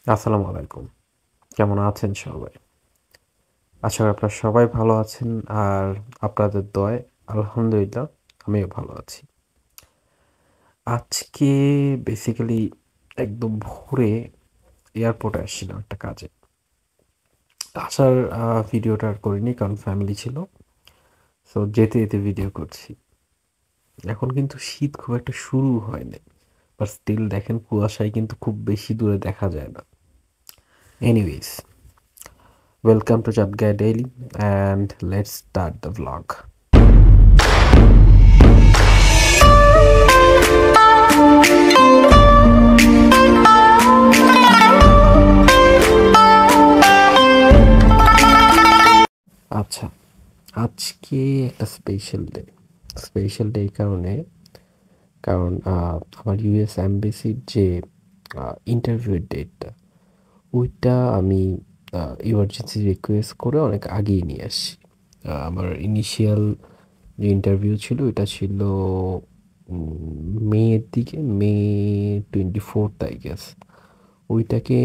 আসসালামু আলাইকুম। কেমন আছেন সবাই? আশা করি আপনারা সবাই ভালো আছেন। আর আপনাদের দয়ায় আলহামদুলিল্লাহ আমিও ভালো আছি। আজকে বেসিক্যালি একদম ভোরে এয়ারপোর্টে আসছিলাম একটা কাজে। আসার ভিডিওটা আর করিনি কারণ ফ্যামিলি ছিল। সো যেতে, যেতে ভিডিও করছি। এখন কিন্তু শীত খুব একটা শুরু হয়নি। বাট স্টিল দেখেন কুয়াশায় কিন্তু খুব বেশি দূরে দেখা যায় না। এনিওয়েজ, ওয়েলকাম টু চাটগাঁয় daily and let's start the vlog. আচ্ছা, আজকে একটা স্পেশাল ডে এই কারণ আমার ইউএস এমবেসির যে ইন্টারভিউয়ের ডেটটা ওইটা আমি ইমার্জেন্সি রিকোয়েস্ট করে অনেক আগেই নিয়ে আসছি। আমার ইনিশিয়াল যে ইন্টারভিউ ছিল ওইটা ছিল মের দিকে, মে 24th আই গেস। ওইটাকে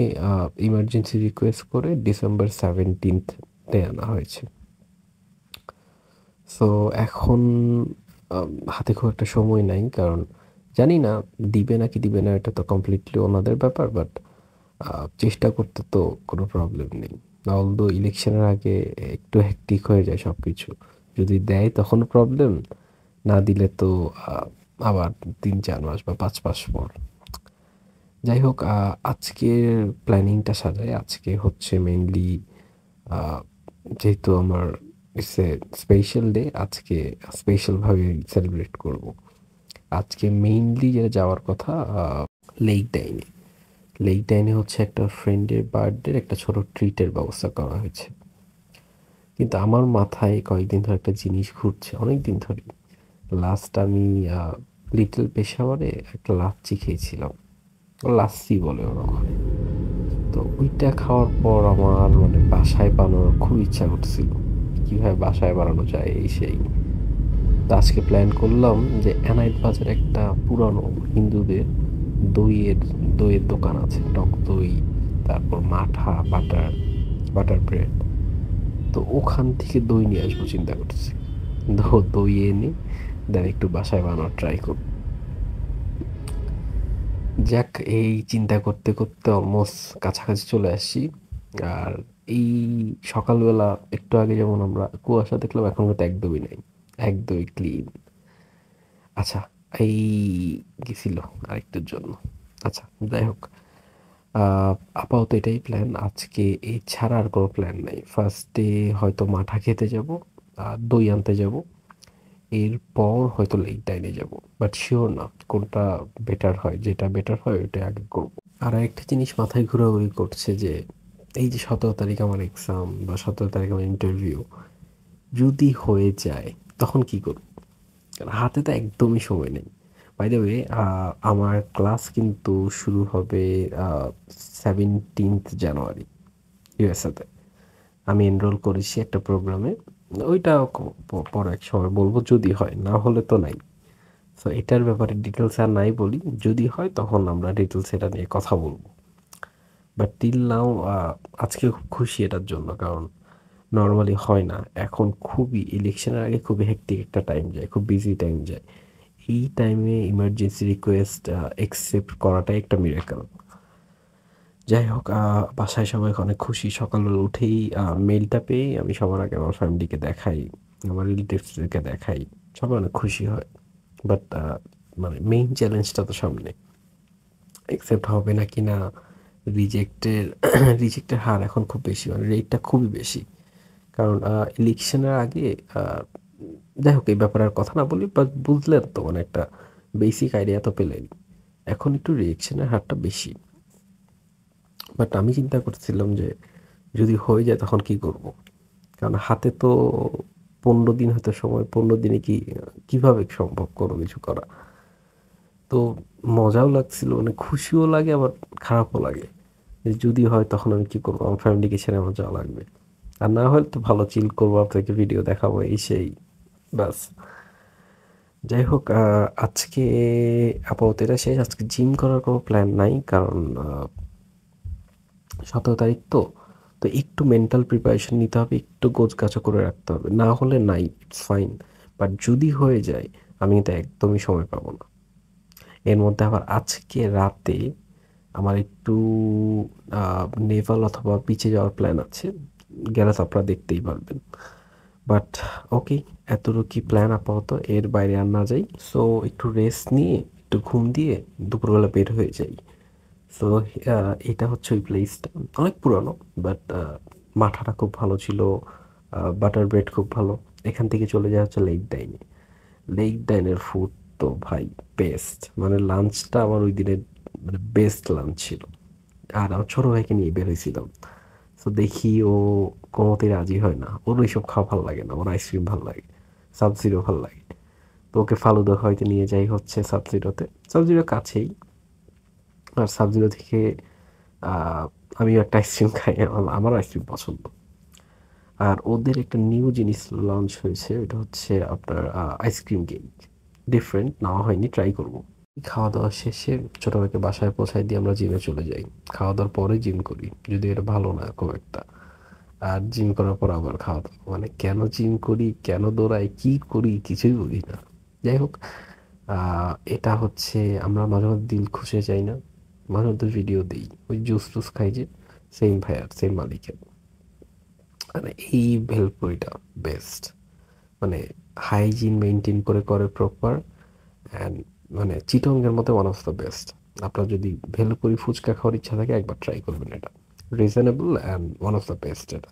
ইমার্জেন্সি রিকোয়েস্ট করে ডিসেম্বর 17th আনা হয়েছে। সো এখন হাতে খুব একটা সময় নাই কারণ জানি না দিবে নাকি দিবে না, এটা তো কমপ্লিটলি ওনাদের ব্যাপার। বাট চেষ্টা করতে তো কোনো প্রবলেম নেই। অলদো ইলেকশনের আগে একটু হেক্টিক হয়ে যায় সব কিছু। যদি দেয় তখন প্রবলেম, না দিলে তো আহ, আবার 3-4 মাস বা 5 মাস পর। যাই হোক, আজকের প্ল্যানিংটা সাজাই। আজকে হচ্ছে মেইনলি যেহেতু আমার ইটস এ স্পেশাল ডে, আজকে স্পেশালভাবে সেলিব্রেট করব। আজকে মেইনলি যেটা যাওয়ার কথা, লেক ডাইনে। লেক ডাইনে হচ্ছে একটা ফ্রেন্ডের বার্থডের একটা ছোট ট্রিটের ব্যবস্থা করা হয়েছে। কিন্তু আমার মাথায় কয়েকদিন ধরে একটা জিনিস ঘুরছে, অনেক দিন ধরে। লাস্ট আমি লিটল পেশাওয়ারে একটা লাচ্ছি খেয়েছিলাম, লাস্সি বলে ওরা ওখানে। তো ওইটা খাওয়ার পর আমার মানে বাসায় বানানোর খুব ইচ্ছা করছিল, কিভাবে বাসায় বানানো যায় এই সেই। তো আজকে প্ল্যান করলাম যে এনায়েত বাজারে একটা পুরানো হিন্দুদের দইয়ের দইয়ের দোকান আছে, টক দই, তারপর মাঠা, বাটার ব্রেড। তো ওখান থেকে দই নিয়ে আসবো চিন্তা করছি। দই এনে দেন একটু বাসায় বানানোর ট্রাই করব। যাক, এই চিন্তা করতে করতে অলমোস্ট কাছাকাছি চলে আসছি। আর এই সকালবেলা একটু আগে যেমন আমরা কুয়াশা দেখলাম, এখন কিন্তু একদমই নাই, একদমই ক্লিন। আচ্ছা, এই গেছিল আরেকটার জন্য। আচ্ছা, যাই হোক, আপাতত এটাই প্ল্যান আজকে। এছাড়া আর কোনো প্ল্যান নাই। ফার্স্টে হয়তো মাঠা খেতে যাব, দই আনতে যাব, এরপর হয়তো লেক টাইনে যাব। বাট শিওর না কোনটা বেটার হয়, যেটা বেটার হয় ওইটা আগে করব। আর একটা জিনিস মাথায় ঘোরাঘুরি করছে যে এই যে 17 তারিখ আমার এক্সাম বা 17 তারিখ আমার ইন্টারভিউ, যদি হয়ে যায় তখন কি করব? কারণ হাতে তো একদমই সময় নেই। বাই দ্য ওয়ে, আমার ক্লাস কিন্তু শুরু হবে 17th জানুয়ারি ইউএসএতে। আমি এনরোল করেছি একটা প্রোগ্রামে। ওইটা পরে এক সময় বলবো, যদি হয়, না হলে তো নাই। সো এটার ব্যাপারে ডিটেলস আর নাই বলি, যদি হয় তখন আমরা ডিটেলস এটা নিয়ে কথা বলবো। বাট টিল নাও আজকে খুব খুশি এটার জন্য, কারণ নর্মালি হয় না। এখন খুবই ইলেকশনের আগে খুবই হেক্টিক একটা টাইম যায়, খুব বিজি টাইম যায়। এই টাইমে ইমার্জেন্সি রিকোয়েস্ট অ্যাকসেপ্ট করাটাই একটা মিরাকল। যাই হোক, বাসায় সবাই অনেক খুশি। সকালবেলা উঠেই মেইলটা পেয়ে আমি সবার আগে আমার ফ্যামিলিকে দেখাই, আমার রিলেটিভসদেরকে দেখাই। সবাই অনেক খুশি হয়। বাট মানে মেইন চ্যালেঞ্জটা তো সামনে। অ্যাকসেপ্ট হবে নাকি না, রিজেক্টের রিজেক্টের হার এখন খুব বেশি, মানে রেটটা খুবই বেশি। কারণ ইলেকশনের আগে আহ, যাই হোক, এই ব্যাপারে আর কথা না বলি, বাট বুঝলেন তো, মানে একটা বেসিক আইডিয়া তো পেলেন। এখন একটু রিয়েকশনের হারটা বেশি। বাট আমি চিন্তা করছিলাম যে যদি হয়ে যায় তখন কি করব। কারণ হাতে তো 15 দিন হতে সময়, 15 দিনে কিভাবে সম্ভব কোনো কিছু করা। তো মজাও লাগছিল, মানে খুশিও লাগে আবার খারাপও লাগে যে যদি হয় তখন আমি কি করবো, আমার ফ্যামিলিকে ছেড়ে আমার যাওয়া লাগবে। আর না হলে তো ভালো চিল করবো, আপনাকে ভিডিও দেখাবো এই সেই, ব্যাস। যাই হোক, আজকে আপাতত এটা শেষ। আজকে জিম করার কোনো প্ল্যান নাই, কারণ 17 তারিখ তো, তো একটু মেন্টাল প্রিপারেশন নিতে হবে, একটু গোছগাছা করে রাখতে হবে, না হলে নাই, ইটস ফাইন। বাট যদি হয়ে যায় আমি কিন্তু একদমই সময় পাবো না। এর মধ্যে আবার আজকে রাতে আমার একটু নেভাল অথবা বিচে যাওয়ার প্ল্যান আছে, গেলে তো আপনারা দেখতেই পারবেন। বাট ওকে, এতটুকু প্ল্যান আপাতত, এর বাইরে আর না যাই। সো একটু রেস্ট নিয়ে একটু ঘুম দিয়ে দুপুরবেলা বের হয়ে যাই। সো এটা হচ্ছে ওই প্লেসটা, অনেক পুরানো, বাট মাঠাটা খুব ভালো ছিল, বাটার ব্রেড খুব ভালো। এখান থেকে চলে যাওয়া হচ্ছে লেক ডাইনে। লেক ডাইনের ফুড তো ভাই বেস্ট, মানে লাঞ্চটা আমার ওই দিনের মানে বেস্ট লাঞ্চ ছিল। আর আমার ছোটো ভাইকে নিয়ে বের হয়েছিলাম। তো দেখি ও কোনোমতেই রাজি হয় না, ওর ওইসব খাওয়া ভালো লাগে না, ওর আইসক্রিম ভালো লাগে, সাবজিরো ভালো লাগে। তো ওকে ফালুদা হয়তো নিয়ে যাই হচ্ছে সাবজিরোতে, সাবজিরো কাছেই। আর সাবজিরো থেকে আহ, আমিও একটা আইসক্রিম খাই, আমার আইসক্রিম পছন্দ। আর ওদের একটা নিউ জিনিস লঞ্চ হয়েছে, ওটা হচ্ছে আপনার আইসক্রিম কেক। ডিফারেন্ট, নেওয়া হয়নি, ট্রাই করব। খাওয়া দাওয়া শেষে ছোট ভাইকে বাসায় পৌঁছায় দিয়ে আমরা জিমে চলে যাই। খাওয়া দাওয়ার পরে জিম করি, যদি এটা ভালো না খুব একটা। আর জিম করার পর আবার খাওয়া দাওয়া, মানে কেন জিম করি, কেন দৌড়াই, কি করি কিছুই বুঝি না। যাই হোক, এটা হচ্ছে আমরা মাঝে মধ্যে দিল খুশে যাই না, মাঝে মধ্যে ভিডিও দিই, ওই জুস টুস খাই যে, সেম ভাইয়ার সেম মালিকের। মানে এই ভেলপুরিটা বেস্ট, মানে হাইজিন মেনটেন করে করে প্রপার। অ্যান্ড মানে চিটংয়ের মধ্যে ওয়ান অফ দ্য বেস্ট। আপনার যদি ভেলপুরি ফুচকা খাওয়ার ইচ্ছা থাকে একবার ট্রাই করবেন, এটা reasonable and one of the best এটা।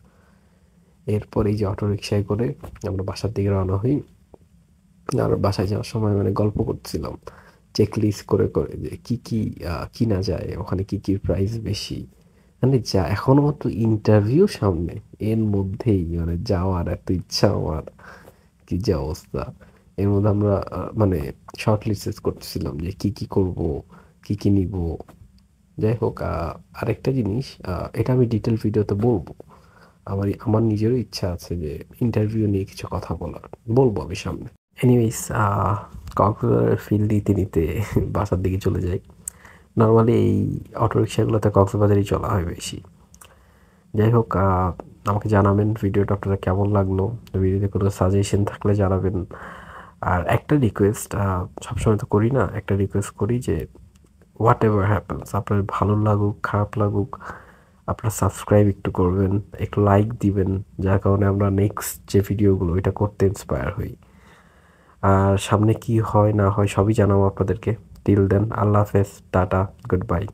এরপর এই যে অটো রিক্সায় করে আমরা বাসার দিকে রওনা হই। আর বাসায় যাওয়ার সময় মানে গল্প করছিলাম, চেক লিস্ট করে করে যে কি কি কিনা যায়, ওখানে কি কি প্রাইস বেশি। মানে যা এখনো মাত্র ইন্টারভিউ সামনে, এর মধ্যেই মানে যাওয়ার এত ইচ্ছা আমার, কি যে অবস্থা। এর মধ্যে আমরা মানে শর্ট লিস্ট করতেছিলাম যে কি কি করব, কি কি নিব। যাই হোক, আরেকটা জিনিস, এটা আমি ডিটেল ভিডিওতে বলবো। আমার নিজেরও ইচ্ছা আছে যে ইন্টারভিউ নিয়ে কিছু কথা বলার, বলবো আমি সামনে। এনিওয়েজ, কক্সবাজারের ফিল নিতে নিতে বাসার দিকে চলে যাই। নর্মালি এই অটোরিকশাগুলোতে কক্সবাজারই চলা হয় বেশি। যাই হোক, আমাকে জানাবেন ভিডিওটা আপনারা কেমন লাগলো, ভিডিওতে কোনো সাজেশন থাকলে জানাবেন। আর একটা রিকোয়েস্ট, সবসময় তো করি না, একটা রিকোয়েস্ট করি যে হোয়াট এভার হ্যাপেন্স, আপনার ভালো লাগুক খারাপ লাগুক, আপনার সাবস্ক্রাইব একটু করবেন, একটু লাইক দিবেন, যার কারণে আমরা নেক্সট যে ভিডিওগুলো এটা করতে ইন্সপায়ার হই। আর সামনে কি হয় না হয় সবই জানাবো আপনাদেরকে। টিল দেন, আল্লাহ হাফেজ, টাটা, গুড বাই।